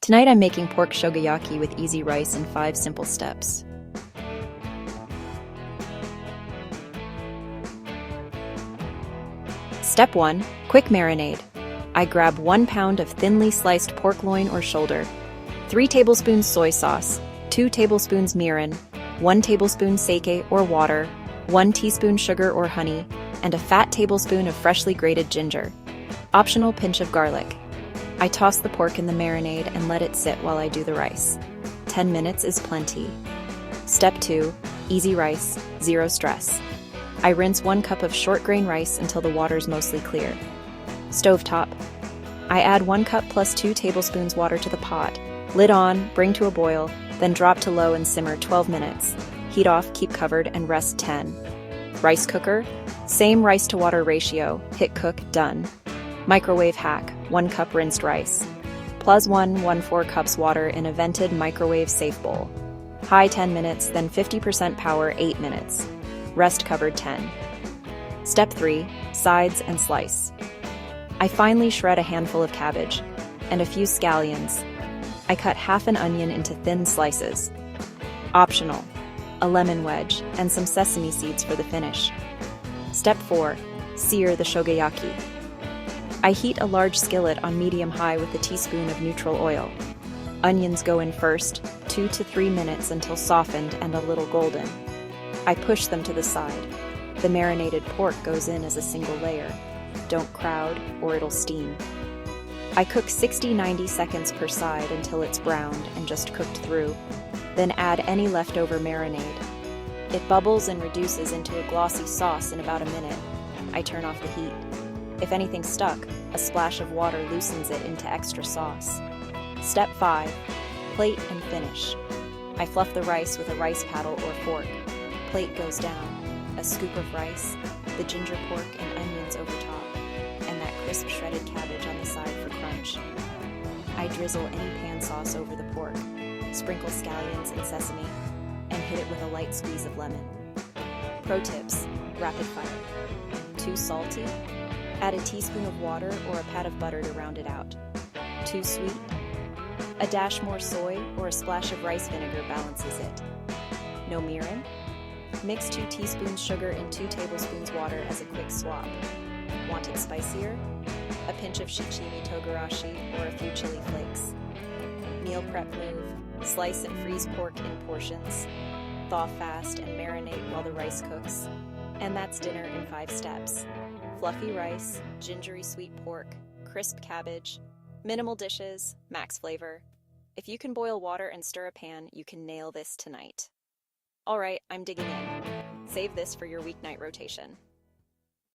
Tonight I'm making pork shogayaki with easy rice in 5 simple steps. Step 1. Quick marinade. I grab 1 pound of thinly sliced pork loin or shoulder, 3 tablespoons soy sauce, 2 tablespoons mirin, 1 tablespoon sake or water, 1 teaspoon sugar or honey, and a fat tablespoon of freshly grated ginger. Optional pinch of garlic. I toss the pork in the marinade and let it sit while I do the rice. 10 minutes is plenty. Step 2. Easy rice, zero stress. I rinse 1 cup of short grain rice until the water's mostly clear. Stovetop. I add 1 cup plus 2 tablespoons water to the pot. Lid on, bring to a boil, then drop to low and simmer 12 minutes. Heat off, keep covered, and rest 10. Rice cooker. Same rice to water ratio, hit cook, done. Microwave hack, 1 cup rinsed rice. Plus 1/4 cups water in a vented microwave safe bowl. High 10 minutes, then 50% power 8 minutes. Rest covered 10. Step 3. Sides and slice. I finely shred a handful of cabbage and a few scallions. I cut half an onion into thin slices. Optional. A lemon wedge and some sesame seeds for the finish. Step 4. Sear the shogayaki. I heat a large skillet on medium-high with a teaspoon of neutral oil. Onions go in first, 2 to 3 minutes until softened and a little golden. I push them to the side. The marinated pork goes in as a single layer. Don't crowd or it'll steam. I cook 60-90 seconds per side until it's browned and just cooked through. Then add any leftover marinade. It bubbles and reduces into a glossy sauce in about a minute. I turn off the heat. If anything's stuck, a splash of water loosens it into extra sauce. Step 5. Plate and finish. I fluff the rice with a rice paddle or fork. Plate goes down. A scoop of rice, the ginger pork and onions over top, and that crisp shredded cabbage on the side for crunch. I drizzle any pan sauce over the pork, sprinkle scallions and sesame, and hit it with a light squeeze of lemon. Pro tips: rapid fire. Too salty? Add a teaspoon of water or a pat of butter to round it out. Too sweet? A dash more soy or a splash of rice vinegar balances it. No mirin? Mix 2 teaspoons sugar in 2 tablespoons water as a quick swap. Want it spicier? A pinch of shichimi togarashi or a few chili flakes. Meal prep move: slice and freeze pork in portions. Thaw fast and marinate while the rice cooks. And that's dinner in 5 steps. Fluffy rice, gingery sweet pork, crisp cabbage, minimal dishes, max flavor. If you can boil water and stir a pan, you can nail this tonight. All right, I'm digging in. Save this for your weeknight rotation.